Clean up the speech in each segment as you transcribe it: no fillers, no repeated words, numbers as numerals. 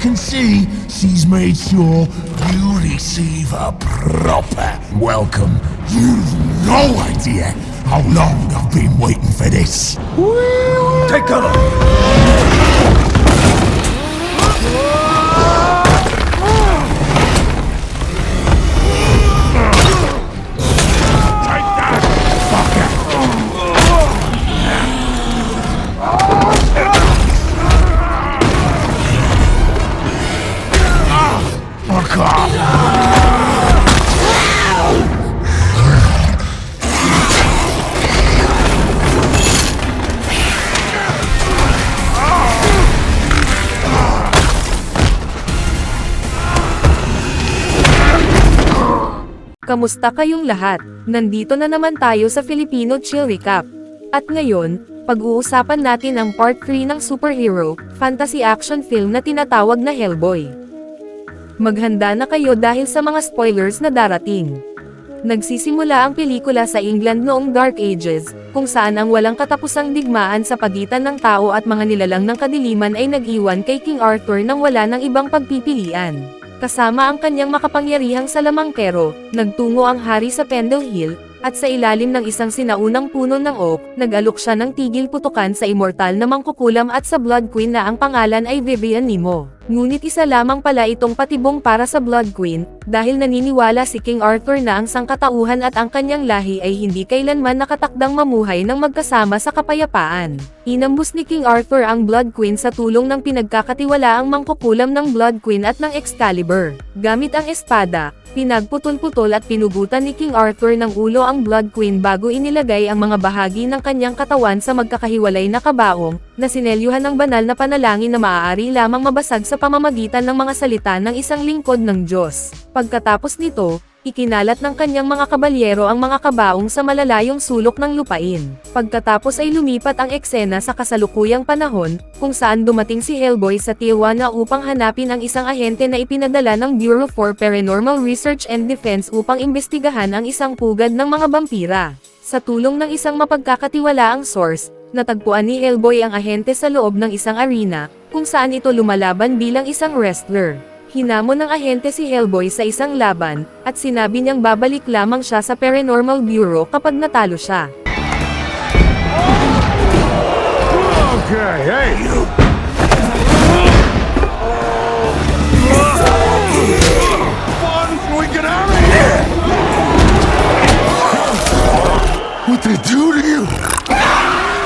can see, she's made sure you receive a proper welcome. You've no idea how long I've been waiting for this. Take cover! Fuck off! Kamusta kayong lahat? Nandito na naman tayo sa Filipino Chill Recap. At ngayon, pag-uusapan natin ang part 3 ng superhero, fantasy action film na tinatawag na Hellboy. Maghanda na kayo dahil sa mga spoilers na darating. Nagsisimula ang pelikula sa England noong Dark Ages, kung saan ang walang katapusang digmaan sa pagitan ng tao at mga nilalang ng kadiliman ay nag-iwan kay King Arthur nang wala ng ibang pagpipilian. Kasama ang kanyang makapangyarihang salamangkero, nagtungo ang hari sa Pendle Hill, at sa ilalim ng isang sinaunang puno ng oak, nag-alok siya ng tigil putukan sa immortal na mangkukulam at sa Blood Queen na ang pangalan ay Vivian Nimo. Ngunit isa lamang pala itong patibong para sa Blood Queen, dahil naniniwala si King Arthur na ang sangkatauhan at ang kanyang lahi ay hindi kailanman nakatakdang mamuhay ng magkasama sa kapayapaan. Inambus ni King Arthur ang Blood Queen sa tulong ng pinagkakatiwalaang mangkukulam ng Blood Queen at ng Excalibur. Gamit ang espada, pinagputol-putol at pinugutan ni King Arthur ng ulo ang Blood Queen bago inilagay ang mga bahagi ng kanyang katawan sa magkakahiwalay na kabaong, na sinelyuhan ng banal na panalangin na maaari lamang mabasag sa pamamagitan ng mga salita ng isang lingkod ng Diyos. Pagkatapos nito, ikinalat ng kanyang mga kabalyero ang mga kabaong sa malalayong sulok ng lupain. Pagkatapos ay lumipat ang eksena sa kasalukuyang panahon, kung saan dumating si Hellboy sa Tijuana upang hanapin ang isang ahente na ipinadala ng Bureau for Paranormal Research and Defense upang imbestigahan ang isang pugad ng mga vampira. Sa tulong ng isang mapagkakatiwalaang source, natagpuan ni Hellboy ang ahente sa loob ng isang arena, kung saan ito lumalaban bilang isang wrestler. Hinamon ng ahente si Hellboy sa isang laban, at sinabi niyang babalik lamang siya sa Paranormal Bureau kapag natalo siya. Okay, hey! Fun, we get out of here! What they do to you?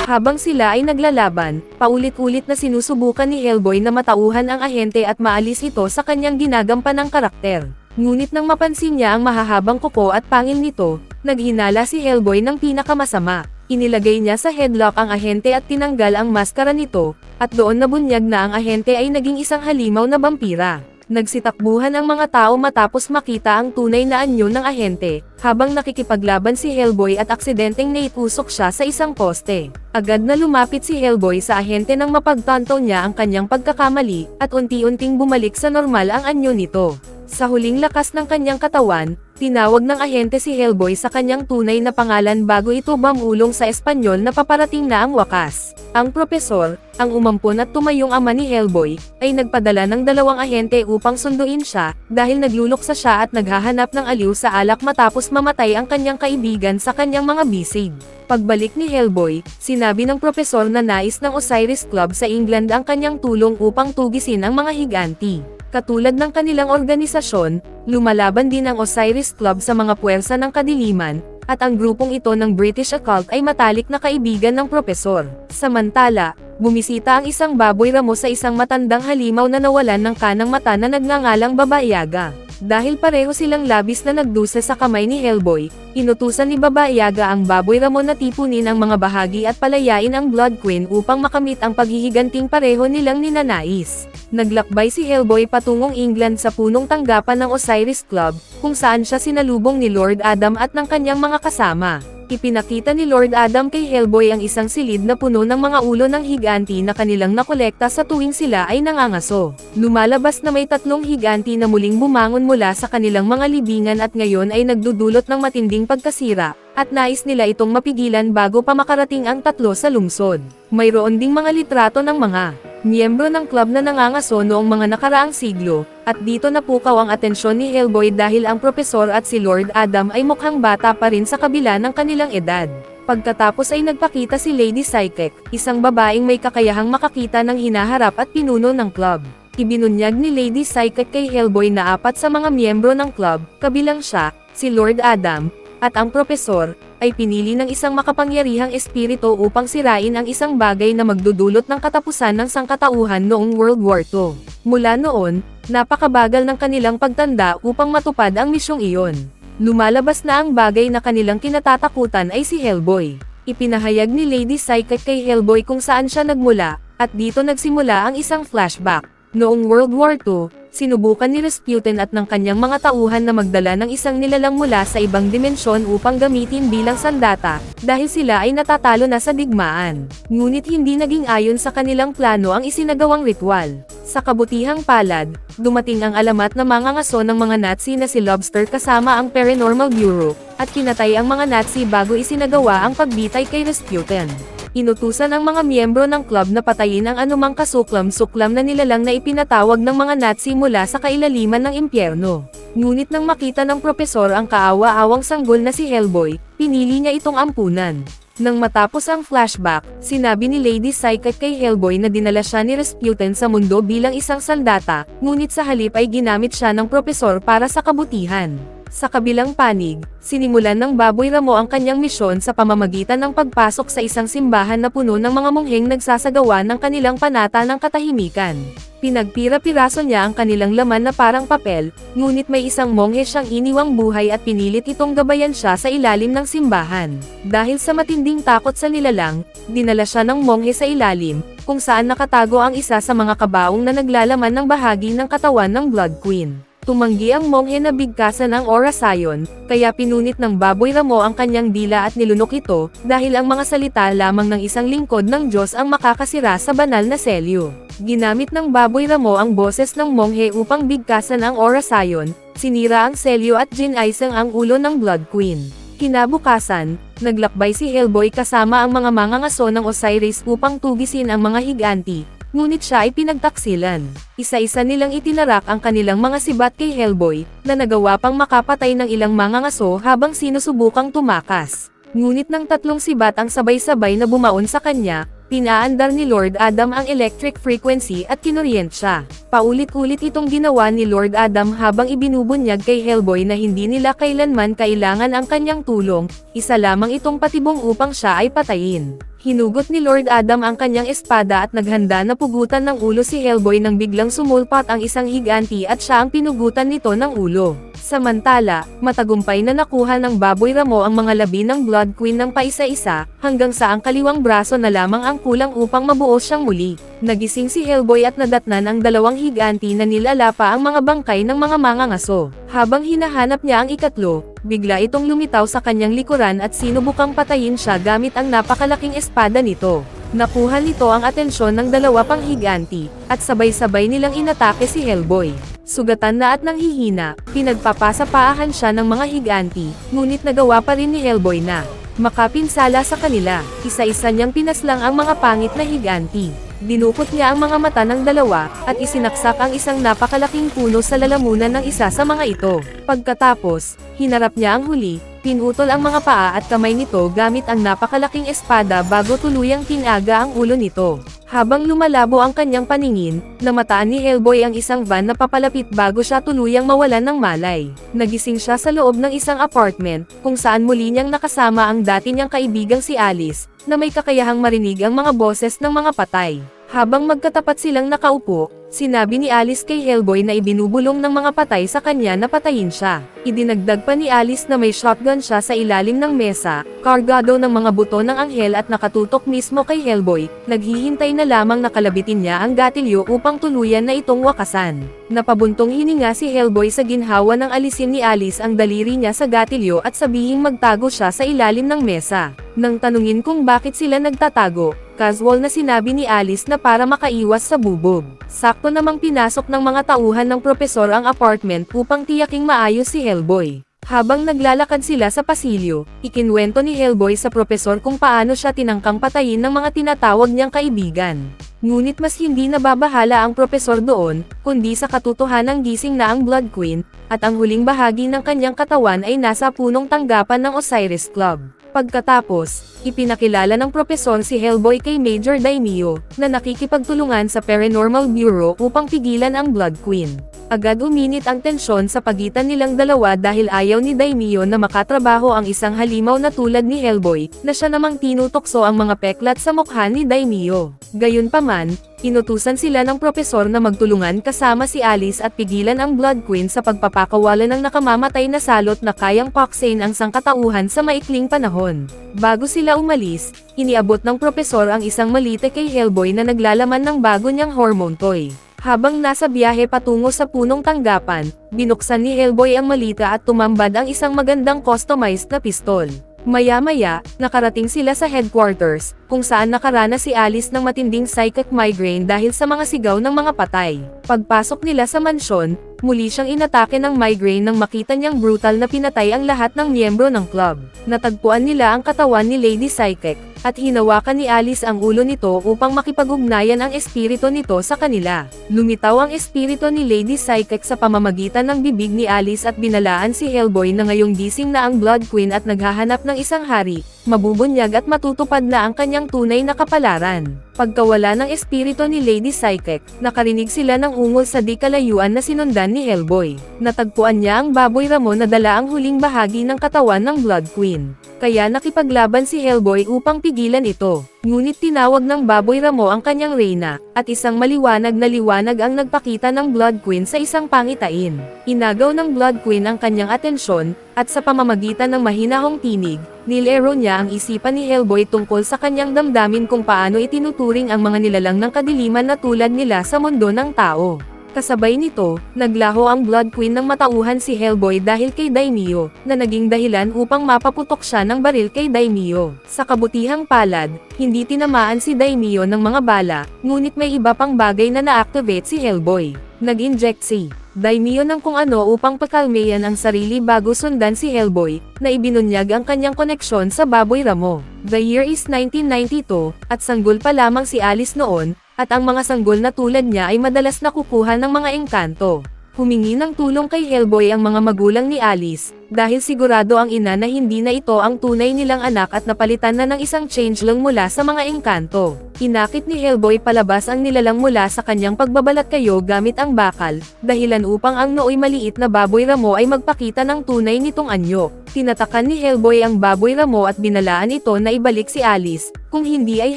Habang sila ay naglalaban, paulit-ulit na sinusubukan ni Hellboy na matauhan ang ahente at maalis ito sa kanyang ginagampanang karakter. Ngunit nang mapansin niya ang mahahabang kuko at pangil nito, naghinala si Hellboy ng pinakamasama. Inilagay niya sa headlock ang ahente at tinanggal ang maskara nito, at doon nabunyag na ang ahente ay naging isang halimaw na vampira. Nagsitakbuhan ang mga tao matapos makita ang tunay na anyo ng ahente, habang nakikipaglaban si Hellboy at aksidenteng naitusok siya sa isang poste. Agad na lumapit si Hellboy sa ahente nang mapagtanto niya ang kanyang pagkakamali, at unti-unting bumalik sa normal ang anyo nito. Sa huling lakas ng kanyang katawan, tinawag ng ahente si Hellboy sa kanyang tunay na pangalan bago ito bumulong sa Espanyol na paparating na ang wakas. Ang propesor, ang umampon at tumayong ama ni Hellboy, ay nagpadala ng dalawang ahente upang sunduin siya, dahil nagluluksa siya at naghahanap ng aliw sa alak matapos mamatay ang kanyang kaibigan sa kanyang mga bisig. Pagbalik ni Hellboy, sinabi ng propesor na nais ng Osiris Club sa England ang kanyang tulong upang tugisin ang mga higanti. Katulad ng kanilang organisasyon, lumalaban din ang Osiris Club sa mga puwersa ng kadiliman, at ang grupong ito ng British Occult ay matalik na kaibigan ng propesor. Samantala, bumisita ang isang baboy ramo sa isang matandang halimaw na nawalan ng kanang mata na nagngangalang Baba Yaga. Dahil pareho silang labis na nagdusa sa kamay ni Hellboy, inutusan ni Baba Yaga ang baboy ramo na tipunin ang mga bahagi at palayain ang Blood Queen upang makamit ang paghihiganting pareho nilang ninanais. Naglakbay si Hellboy patungong England sa punong tanggapan ng Osiris Club, kung saan siya sinalubong ni Lord Adam at ng kanyang mga kasama. Ipinakita ni Lord Adam kay Hellboy ang isang silid na puno ng mga ulo ng higanti na kanilang nakolekta sa tuwing sila ay nangangaso. Lumalabas na may 3 higanti na muling bumangon mula sa kanilang mga libingan at ngayon ay nagdudulot ng matinding pagkasira, at nais nila itong mapigilan bago pa makarating ang 3 sa lungsod. Mayroon ding mga litrato ng mga miyembro ng club na nangangaso noong mga nakaraang siglo, at dito napukaw ang atensyon ni Hellboy dahil ang propesor at si Lord Adam ay mukhang bata pa rin sa kabila ng kanilang edad. Pagkatapos ay nagpakita si Lady Psychic, isang babaeng may kakayahang makakita ng hinaharap at pinuno ng club. Ibinunyag ni Lady Psychic kay Hellboy na 4 sa mga miyembro ng club, kabilang siya, si Lord Adam, at ang propesor, ay pinili ng isang makapangyarihang espiritu upang sirain ang isang bagay na magdudulot ng katapusan ng sangkatauhan noong World War II. Mula noon, napakabagal ng kanilang pagtanda upang matupad ang misyong iyon. Lumalabas na ang bagay na kanilang kinatatakutan ay si Hellboy. Ipinahayag ni Lady Psychic kay Hellboy kung saan siya nagmula, at dito nagsimula ang isang flashback. Noong World War II, sinubukan ni Rasputin at ng kanyang mga tauhan na magdala ng isang nilalang mula sa ibang dimensyon upang gamitin bilang sandata, dahil sila ay natatalo na sa digmaan. Ngunit hindi naging ayon sa kanilang plano ang isinagawang ritual. Sa kabutihang palad, dumating ang alamat na mangangaso ng mga Nazi na si Lobster kasama ang Paranormal Bureau, at kinatay ang mga Nazi bago isinagawa ang pagbitay kay Rasputin. Inutusan ang mga miyembro ng club na patayin ang anumang kasuklam-suklam na nilalang na ipinatawag ng mga Nazi mula sa kailaliman ng impyerno. Ngunit nang makita ng propesor ang kaawa-awang sanggol na si Hellboy, pinili niya itong ampunan. Nang matapos ang flashback, sinabi ni Lady Psychic kay Hellboy na dinala siya ni Rasputin sa mundo bilang isang sandata, ngunit sa halip ay ginamit siya ng propesor para sa kabutihan. Sa kabilang panig, sinimulan ng Baboy Ramo ang kanyang misyon sa pamamagitan ng pagpasok sa isang simbahan na puno ng mga mongheng nagsasagawa ng kanilang panata ng katahimikan. Pinagpira-piraso niya ang kanilang laman na parang papel, ngunit may isang monghe siyang iniwang buhay at pinilit itong gabayan siya sa ilalim ng simbahan. Dahil sa matinding takot sa nilalang, dinala siya ng monghe sa ilalim, kung saan nakatago ang isa sa mga kabaong na naglalaman ng bahagi ng katawan ng Blood Queen. Tumanggi ang monghe na bigkasan ang orasayon, kaya pinunit ng Baboy Ramo ang kanyang dila at nilunok ito, dahil ang mga salita lamang ng isang lingkod ng Diyos ang makakasira sa banal na selyo. Ginamit ng Baboy Ramo ang boses ng monghe upang bigkasan ang orasayon, sinira ang selyo at ginaisang ang ulo ng Blood Queen. Kinabukasan, naglakbay si Hellboy kasama ang mga mangangaso ng Osiris upang tugisin ang mga higanti. Ngunit siya ay pinagtaksilan. Isa-isa nilang itinarak ang kanilang mga sibat kay Hellboy, na nagawa pang makapatay ng ilang mangangaso habang sinusubukang tumakas. Ngunit ng 3 sibat ang sabay-sabay na bumaon sa kanya, pinaandar ni Lord Adam ang electric frequency at kinuryent siya. Paulit-ulit itong ginawa ni Lord Adam habang ibinubunyag kay Hellboy na hindi nila kailanman kailangan ang kanyang tulong, isa lamang itong patibong upang siya ay patayin. Hinugot ni Lord Adam ang kanyang espada at naghanda na pugutan ng ulo si Hellboy nang biglang sumulpat ang isang higanti at siya ang pinugutan nito ng ulo. Samantala, matagumpay na nakuha ng Baboy Ramo ang mga labi ng Blood Queen ng paisa-isa, hanggang sa ang kaliwang braso na lamang ang kulang upang mabuo siyang muli. Nagising si Hellboy at nadatnan ang 2 higanti na nilalapa ang mga bangkay ng mga mangangaso. Habang hinahanap niya ang ikatlo, bigla itong lumitaw sa kanyang likuran at sinubukang patayin siya gamit ang napakalaking espada nito. Nakuha nito ang atensyon ng 2 pang higanti, at sabay-sabay nilang inatake si Hellboy. Sugatan na at nanghihina, pinagpapasapaahan siya ng mga higanti, ngunit nagawa pa rin ni Hellboy na makapinsala sa kanila. Isa-isa niyang pinaslang ang mga pangit na higanti. Dinukot niya ang mga mata ng 2, at isinaksak ang isang napakalaking puno sa lalamunan ng isa sa mga ito. Pagkatapos, hinarap niya ang huli, pinutol ang mga paa at kamay nito gamit ang napakalaking espada bago tuluyang tinaga ang ulo nito. Habang lumalabo ang kanyang paningin, namataan ni Hellboy ang isang van na papalapit bago siya tuluyang mawalan ng malay. Nagising siya sa loob ng isang apartment, kung saan muli niyang nakasama ang dati niyang kaibigang si Alice, na may kakayahang marinig ang mga boses ng mga patay. Habang magkatapat silang nakaupo, sinabi ni Alice kay Hellboy na ibinubulong ng mga patay sa kanya na patayin siya. Idinagdag pa ni Alice na may shotgun siya sa ilalim ng mesa, kargado ng mga buto ng anghel at nakatutok mismo kay Hellboy, naghihintay na lamang nakalabitin niya ang gatilyo upang tuluyan na itong wakasan. Napabuntong hininga si Hellboy sa ginhawa ng alisin ni Alice ang daliri niya sa gatilyo at sabihing magtago siya sa ilalim ng mesa. Nang tanungin kung bakit sila nagtatago, casual na sinabi ni Alice na para makaiwas sa bubog. Sakto namang pinasok ng mga tauhan ng propesor ang apartment upang tiyaking maayos si Hellboy. Habang naglalakad sila sa pasilyo, ikinwento ni Hellboy sa propesor kung paano siya tinangkang patayin ng mga tinatawag niyang kaibigan. Ngunit mas hindi nababahala ang propesor doon, kundi sa katotohanang gising na ang Blood Queen, at ang huling bahagi ng kanyang katawan ay nasa punong tanggapan ng Osiris Club. Pagkatapos, ipinakilala ng propesor si Hellboy kay Major Daimyo, na nakikipagtulungan sa Paranormal Bureau upang pigilan ang Blood Queen. Agad uminit ang tensyon sa pagitan nilang dalawa dahil ayaw ni Daimyo na makatrabaho ang isang halimaw na tulad ni Hellboy, na siya namang tinutokso ang mga peklat sa mukha ni Daimyo. Gayunpaman, inutusan sila ng propesor na magtulungan kasama si Alice at pigilan ang Blood Queen sa pagpapakawala ng nakamamatay na salot na kayang paksain ang sangkatauhan sa maikling panahon. Bago sila umalis, iniabot ng propesor ang isang malite kay Hellboy na naglalaman ng bago niyang hormone toy. Habang nasa biyahe patungo sa punong tanggapan, binuksan ni Hellboy ang malita at tumambad ang isang magandang customized na pistol. Maya-maya, nakarating sila sa headquarters, kung saan nakaranas si Alice ng matinding psychic migraine dahil sa mga sigaw ng mga patay. Pagpasok nila sa mansyon, muli siyang inatake ng migraine nang makita niyang brutal na pinatay ang lahat ng miyembro ng club. Natagpuan nila ang katawan ni Lady Psychic, at hinawakan ni Alice ang ulo nito upang makipag-ugnayan ang espiritu nito sa kanila. Lumitaw ang espiritu ni Lady Psychic sa pamamagitan ng bibig ni Alice at binalaan si Hellboy na ngayong gising na ang Blood Queen at naghahanap ng isang hari, mabubunyag at matutupad na ang kanyang tunay na kapalaran. Pagkawala ng espiritu ni Lady Psychic, nakarinig sila ng ungol sa di kalayuan na sinundan ni Hellboy. Natagpuan niya ang baboy ramo na dala ang huling bahagi ng katawan ng Blood Queen. Kaya nakipaglaban si Hellboy upang pigilan ito. Ngunit tinawag ng baboy ramo ang kanyang reyna, at isang maliwanag na liwanag ang nagpakita ng Blood Queen sa isang pangitain. Inagaw ng Blood Queen ang kanyang atensyon, at sa pamamagitan ng mahinahong tinig, nilero niya ang isipan ni Hellboy tungkol sa kanyang damdamin kung paano itinuturing ang mga nilalang ng kadiliman na tulad nila sa mundo ng tao. Kasabay nito, naglaho ang Blood Queen ng matauhan si Hellboy dahil kay Daimyo, na naging dahilan upang mapaputok siya ng baril kay Daimyo. Sa kabutihang palad, hindi tinamaan si Daimyo ng mga bala, ngunit may iba pang bagay na na-activate si Hellboy. Nag-inject si Daimyo ng kung ano upang pakalmayan ang sarili bago sundan si Hellboy, na ibinunyag ang kanyang koneksyon sa baboy ramo. The year is 1992, at sanggol pa lamang si Alice noon, at ang mga sanggol na tulad niya ay madalas nakukuha ng mga engkanto. Humingi ng tulong kay Hellboy ang mga magulang ni Alice, dahil sigurado ang ina na hindi na ito ang tunay nilang anak at napalitan na ng isang changeling mula sa mga engkanto. Inakit ni Hellboy palabas ang nilalang mula sa kanyang pagbabalat kayo gamit ang bakal, dahilan upang ang nooy maliit na baboy ramo ay magpakita ng tunay nitong anyo. Tinatakan ni Hellboy ang baboy ramo at binalaan ito na ibalik si Alice, kung hindi ay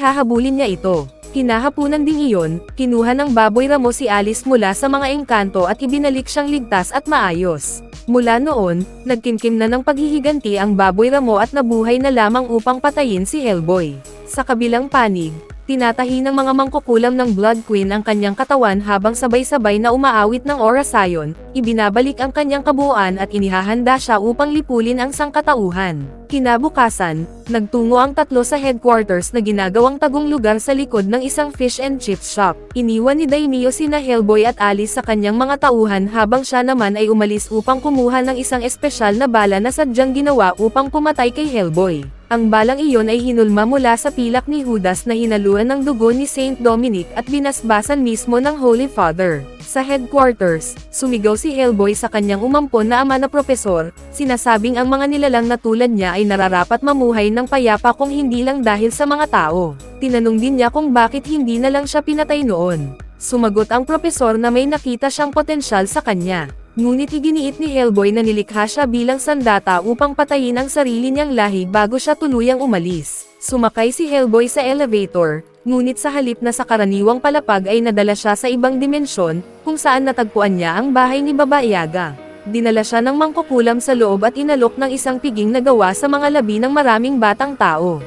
hahabulin niya ito. Kinahapunan ding iyon, kinuha ng baboy ramo si Alice mula sa mga engkanto at ibinalik siyang ligtas at maayos. Mula noon, nagkimkim na ng paghihiganti ang baboy ramo at nabuhay na lamang upang patayin si Hellboy. Sa kabilang panig, tinatahi ng mga mangkukulam ng Blood Queen ang kanyang katawan habang sabay-sabay na umaawit ng orasayon, ibinabalik ang kanyang kabuuan at inihahanda siya upang lipulin ang sangkatauhan. Kinabukasan, nagtungo ang tatlo sa headquarters na ginagawang tagong lugar sa likod ng isang fish and chips shop. Iniwan ni Daimyo sina Hellboy at Alice sa kanyang mga tauhan habang siya naman ay umalis upang kumuha ng isang espesyal na bala na sadyang ginawa upang pumatay kay Hellboy. Ang balang iyon ay hinulma mula sa pilak ni Judas na hinaluan ng dugo ni Saint Dominic at binasbasan mismo ng Holy Father. Sa headquarters, sumigaw si Hellboy sa kanyang umampon na ama na propesor, sinasabing ang mga nilalang na tulad niya ay nararapat mamuhay ng payapa kung hindi lang dahil sa mga tao. Tinanong din niya kung bakit hindi na lang siya pinatay noon. Sumagot ang propesor na may nakita siyang potensyal sa kanya. Ngunit iginiit ni Hellboy na nilikha siya bilang sandata upang patayin ang sarili niyang lahi bago siya tuluyang umalis. Sumakay si Hellboy sa elevator, ngunit sa halip na sa karaniwang palapag ay nadala siya sa ibang dimensyon, kung saan natagpuan niya ang bahay ni Baba Yaga. Dinala siya ng mangkukulam sa loob at inalok ng isang piging na gawa sa mga labi ng maraming batang tao.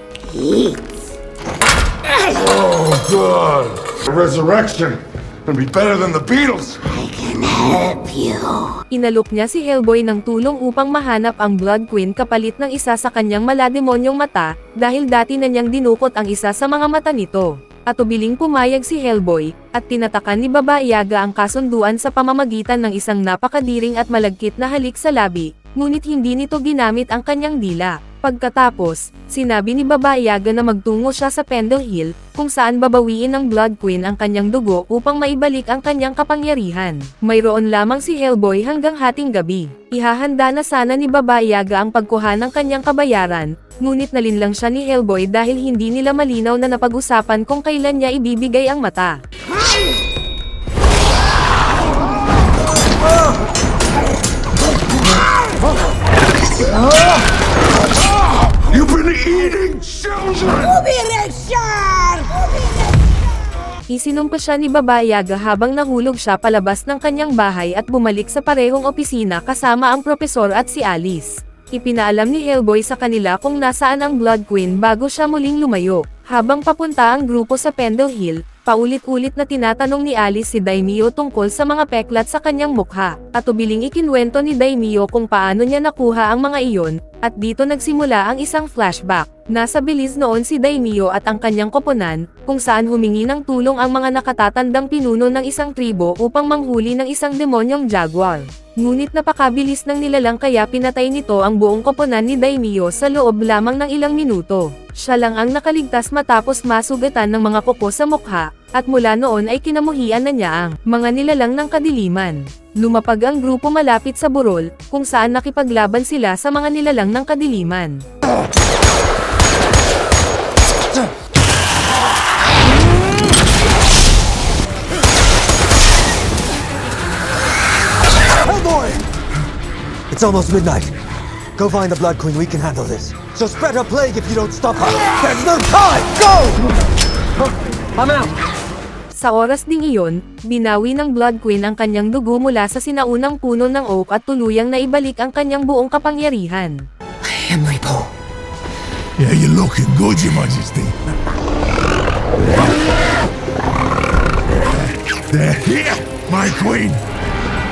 Oh, good. The resurrection can be better than the Beatles. Inalok niya si Hellboy ng tulong upang mahanap ang Blood Queen kapalit ng isa sa kanyang malademonyong mata, dahil dati na niyang dinukot ang isa sa mga mata nito. At ubiling pumayag si Hellboy, at tinatakan ni Baba Yaga ang kasunduan sa pamamagitan ng isang napakadiring at malagkit na halik sa labi, ngunit hindi nito ginamit ang kanyang dila. Pagkatapos, sinabi ni Baba Yaga na magtungo siya sa Pendle Hill, kung saan babawiin ng Blood Queen ang kanyang dugo upang maibalik ang kanyang kapangyarihan. Mayroon lamang si Hellboy hanggang hating gabi. Ihahanda na sana ni Baba Yaga ang pagkuha ng kanyang kabayaran, ngunit nalinlang siya ni Hellboy dahil hindi nila malinaw na napag-usapan kung kailan niya ibibigay ang mata. You've been eating children! Isinumpa siya ni Baba Yaga habang nahulog siya palabas ng kanyang bahay at bumalik sa parehong opisina kasama ang propesor at si Alice. Ipinaalam ni Hellboy sa kanila kung nasaan ang Blood Queen bago siya muling lumayo. Habang papunta ang grupo sa Pendle Hill, paulit-ulit na tinatanong ni Alice si Daimyo tungkol sa mga peklat sa kanyang mukha, at ubiling ikinwento ni Daimyo kung paano niya nakuha ang mga iyon, at dito nagsimula ang isang flashback. Nasa Belize noon si Daimyo at ang kanyang koponan, kung saan humingi ng tulong ang mga nakatatandang pinuno ng isang tribo upang manghuli ng isang demonyong jaguar. Ngunit napakabilis ng nilalang kaya pinatay nito ang buong koponan ni Daimyo sa loob lamang ng ilang minuto. Siya lang ang nakaligtas matapos masugatan ng mga kuko sa mukha, at mula noon ay kinamuhian na niya ang mga nilalang ng kadiliman. Lumapag ang grupo malapit sa burol, kung saan nakipaglaban sila sa mga nilalang ng kadiliman. Hellboy! It's almost midnight. Go find the Blood Queen, we can handle this. She'll spread her plague if you don't stop her. There's no time! Go! I'm out! Sa oras ding iyon, binawi ng Blood Queen ang kanyang dugo mula sa sinaunang puno ng oak at tuluyang naibalik ang kanyang buong kapangyarihan. I am Repo. Yeah, you're looking good, Your Majesty. They're here, my queen.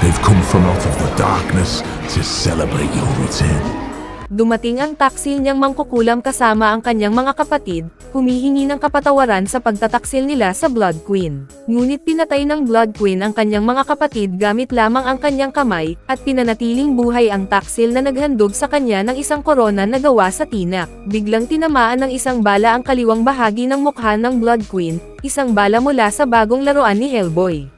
They've come from out of the darkness to celebrate your return. Dumating ang taksil niyang mangkukulam kasama ang kanyang mga kapatid, humihingi ng kapatawaran sa pagtataksil nila sa Blood Queen. Ngunit pinatay ng Blood Queen ang kanyang mga kapatid gamit lamang ang kanyang kamay, at pinanatiling buhay ang taksil na naghandog sa kanya ng isang korona na gawa sa tinak. Biglang tinamaan ng isang bala ang kaliwang bahagi ng mukha ng Blood Queen, isang bala mula sa bagong laruan ni Hellboy.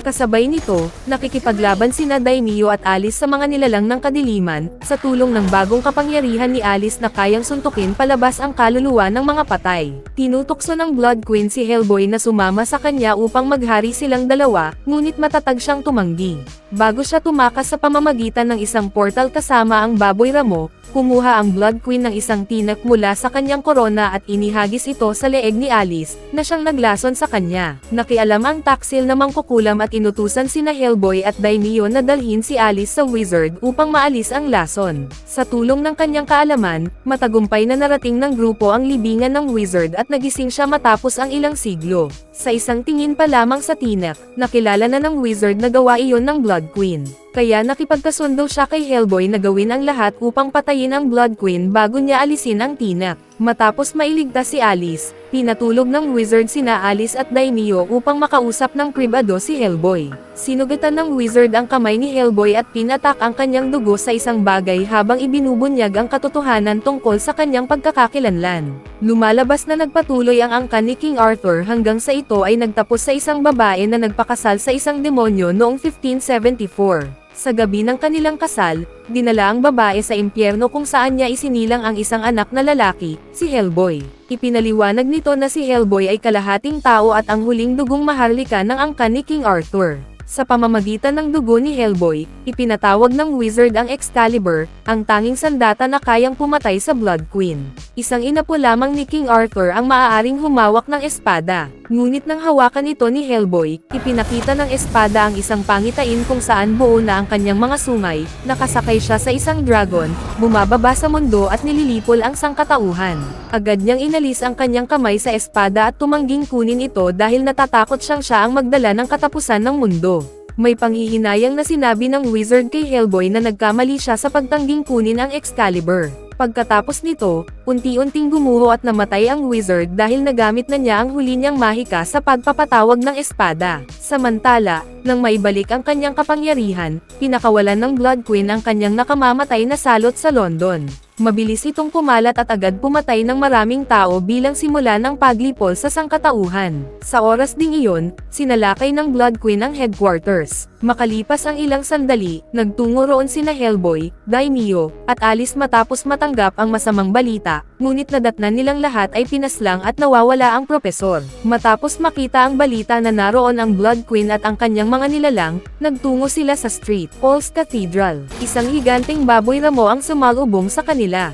Kasabay nito, nakikipaglaban sina Daimyo at Alice sa mga nilalang ng kadiliman, sa tulong ng bagong kapangyarihan ni Alice na kayang suntukin palabas ang kaluluwa ng mga patay. Tinutukso ng Blood Queen si Hellboy na sumama sa kanya upang maghari silang dalawa, ngunit matatag siyang tumanggi. Bago siya tumakas sa pamamagitan ng isang portal kasama ang baboy ramo, kumuha ang Blood Queen ng isang tinak mula sa kanyang korona at inihagis ito sa leeg ni Alice, na siyang naglason sa kanya. Nakialam ang taksil na mangkukulam at inutusan sina Hellboy at Daimyo na dalhin si Alice sa wizard upang maalis ang lason. Sa tulong ng kanyang kaalaman, matagumpay na narating ng grupo ang libingan ng wizard at nagising siya matapos ang ilang siglo. Sa isang tingin pa lamang sa tinak, nakilala na ng wizard na gawa iyon ng Blood Queen. Kaya nakipagkasundo siya kay Hellboy na gawin ang lahat upang patayin ang Blood Queen bago niya alisin ang tinak. Matapos mailigtas si Alice, pinatulog ng wizard sina Alice at Daimyo upang makausap ng pribado si Hellboy. Sinugatan ng wizard ang kamay ni Hellboy at pinatak ang kanyang dugo sa isang bagay habang ibinubunyag ang katotohanan tungkol sa kanyang pagkakakilanlan. Lumalabas na nagpatuloy ang angkan ni King Arthur hanggang sa ito ay nagtapos sa isang babae na nagpakasal sa isang demonyo noong 1574. Sa gabi ng kanilang kasal, dinala ang babae sa impyerno kung saan niya isinilang ang isang anak na lalaki, si Hellboy. Ipinaliwanag nito na si Hellboy ay kalahating tao at ang huling dugong maharlika ng angkan ni King Arthur. Sa pamamagitan ng dugo ni Hellboy, ipinatawag ng wizard ang Excalibur, ang tanging sandata na kayang pumatay sa Blood Queen. Isang inapo lamang ni King Arthur ang maaaring humawak ng espada. Ngunit nang hawakan ito ni Hellboy, ipinakita ng espada ang isang pangitain kung saan buo na ang kanyang mga sungay, nakasakay siya sa isang dragon, bumababa sa mundo at nililipol ang sangkatauhan. Agad niyang inalis ang kanyang kamay sa espada at tumangging kunin ito dahil natatakot siya ang magdala ng katapusan ng mundo. May panghihinayang na sinabi ng wizard kay Hellboy na nagkamali siya sa pagtangging kunin ang Excalibur. Pagkatapos nito, unti-unting gumuho at namatay ang wizard dahil nagamit na niya ang huli niyang mahika sa pagpapatawag ng espada. Samantala, nang maibalik ang kanyang kapangyarihan, pinakawalan ng Blood Queen ang kanyang nakamamatay na salot sa London. Mabilis itong kumalat at agad pumatay ng maraming tao bilang simula ng paglipol sa sangkatauhan. Sa oras ding iyon, sinalakay ng Blood Queen ang headquarters. Makalipas ang ilang sandali, nagtungo roon sina Hellboy, Daimyo, at Alice matapos matanggap ang masamang balita, ngunit nadatnan nilang lahat ay pinaslang at nawawala ang propesor. Matapos makita ang balita na naroon ang Blood Queen at ang kanyang mga nilalang, nagtungo sila sa St. Paul's Cathedral. Isang higanteng baboy ramo ang sumalubong sa kanila.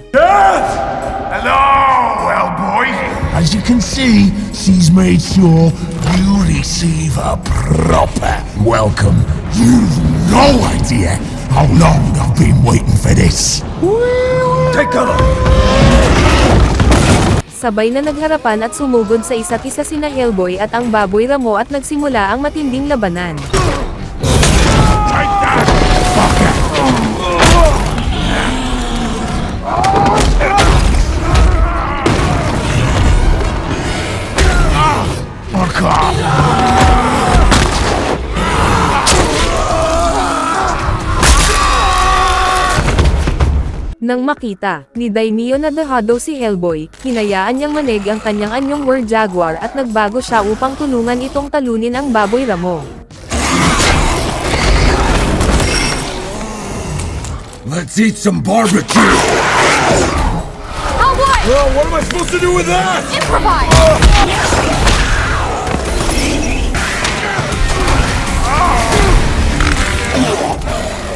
Hello, Hellboy. As you can see, she's made sure you receive a proper welcome. You've no idea how long I've been waiting for this. Take cover! Sabay na nagharapan at sumugod sa isa't isa sina Hellboy at ang baboy ramo at nagsimula ang matinding labanan. Take that, fucker. Fuck off! Nang makita ni Daimyo na dehado si Hellboy, hinayaan niyang manig ang kanyang anyong War Jaguar at nagbago siya upang tulungan itong talunin ang baboy ramo. Let's eat some barbecue. Hellboy! Well, what am I supposed to do with that? Improvise!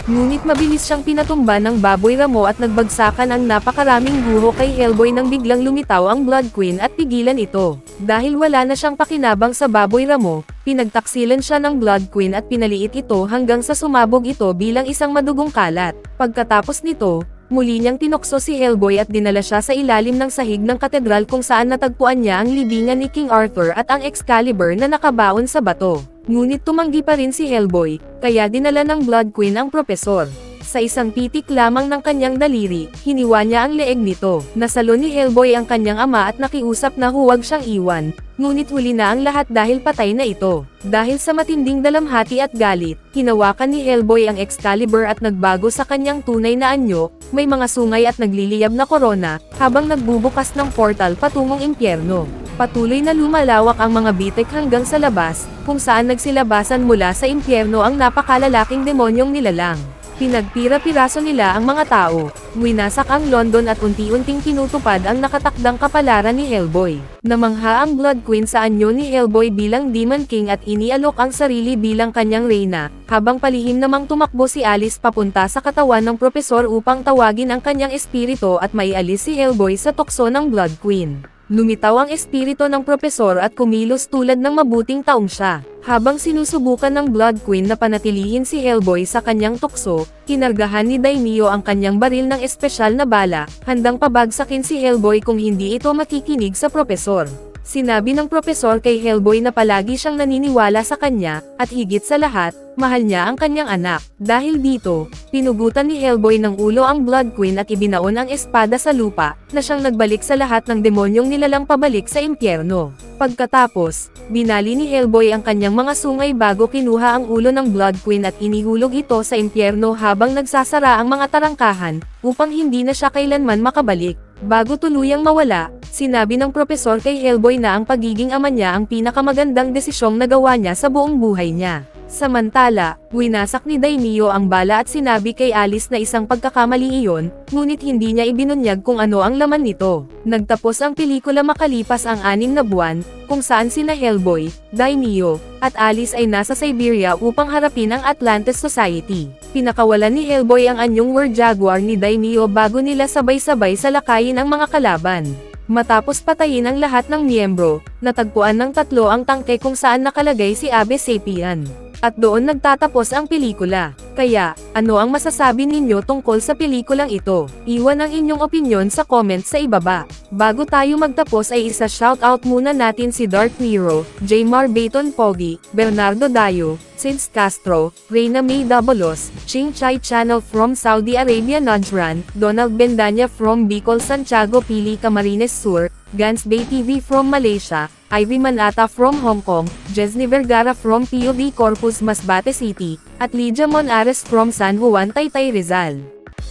Ngunit mabilis siyang pinatumba ng baboy ramo at nagbagsakan ang napakaraming guho kay Hellboy nang biglang lumitaw ang Blood Queen at pigilan ito. Dahil wala na siyang pakinabang sa baboy ramo, pinagtaksilan siya ng Blood Queen at pinaliit ito hanggang sa sumabog ito bilang isang madugong kalat. Pagkatapos nito, muli niyang tinukso si Hellboy at dinala siya sa ilalim ng sahig ng katedral kung saan natagpuan niya ang libingan ni King Arthur at ang Excalibur na nakabaon sa bato. Ngunit tumanggi pa rin si Hellboy, kaya dinala ng Blood Queen ang propesor. Sa isang pitik lamang ng kanyang daliri, hiniwa niya ang leeg nito. Nasalo ni Hellboy ang kanyang ama at nakiusap na huwag siyang iwan, ngunit huli na ang lahat dahil patay na ito. Dahil sa matinding dalamhati at galit, hinawakan ni Hellboy ang Excalibur at nagbago sa kanyang tunay na anyo, may mga sungay at nagliliyab na korona, habang nagbubukas ng portal patungong impyerno. Patuloy na lumalawak ang mga bitik hanggang sa labas, kung saan nagsilabasan mula sa impyerno ang napakalalaking demonyong nilalang. Pinagpira-piraso nila ang mga tao, winasak ang London at unti-unting tinutupad ang nakatakdang kapalaran ni Hellboy. Namangha ang Blood Queen sa anyo ni Hellboy bilang Demon King at inialok ang sarili bilang kanyang reyna, habang palihim namang tumakbo si Alice papunta sa katawan ng propesor upang tawagin ang kanyang espiritu at maialis si Hellboy sa tukso ng Blood Queen. Lumitaw ang espiritu ng propesor at kumilos tulad ng mabuting taong siya. Habang sinusubukan ng Blood Queen na panatilihin si Hellboy sa kanyang tukso, kinargahan ni Daimyo ang kanyang baril ng espesyal na bala, handang pabagsakin si Hellboy kung hindi ito makikinig sa propesor. Sinabi ng propesor kay Hellboy na palagi siyang naniniwala sa kanya, at higit sa lahat, mahal niya ang kanyang anak. Dahil dito, pinugutan ni Hellboy ng ulo ang Blood Queen at ibinaon ang espada sa lupa, na siyang nagbalik sa lahat ng demonyong nilalang pabalik sa impyerno. Pagkatapos, binali ni Hellboy ang kanyang mga sungay bago kinuha ang ulo ng Blood Queen at inihulog ito sa impyerno habang nagsasara ang mga tarangkahan, upang hindi na siya kailanman makabalik. Bago tuluyang mawala, sinabi ng propesor kay Hellboy na ang pagiging ama niya ang pinakamagandang desisyong nagawa niya sa buong buhay niya. Samantala, winasak ni Daimyo ang bala at sinabi kay Alice na isang pagkakamali iyon, ngunit hindi niya ibinunyag kung ano ang laman nito. Nagtapos ang pelikula makalipas ang 6 na buwan, kung saan sina Hellboy, Daimyo, at Alice ay nasa Siberia upang harapin ang Atlantis Society. Pinakawalan ni Hellboy ang anyong War Jaguar ni Daimyo bago nila sabay-sabay salakayin ang mga kalaban. Matapos patayin ang lahat ng miyembro, natagpuan ng 3 ang tangke kung saan nakalagay si Abe Sapien. At doon nagtatapos ang pelikula. Kaya, ano ang masasabi ninyo tungkol sa pelikulang ito? Iwan ang inyong opinyon sa comment sa ibaba. Bago tayo magtapos ay isa-shoutout muna natin si Dark Nero, Jmar Bayton Pogi, Bernardo Dayo, Sids Castro, Reyna May Dabalos, Ching Chai Channel from Saudi Arabia Najran, Donald Bendanya from Bicol Santiago Pili Camarines Sur, Gans Bay TV from Malaysia, Ivy Manata from Hong Kong, Jesny Vergara from POD Corpus Masbate City, at Lydia Monares from San Juan Taytay Rizal.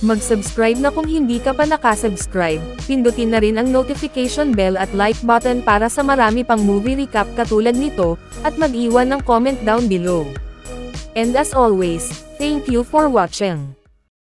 Mag-subscribe na kung hindi ka pa nakasubscribe, pindutin na rin ang notification bell at like button para sa marami pang movie recap katulad nito, at mag-iwan ng comment down below. And as always, thank you for watching.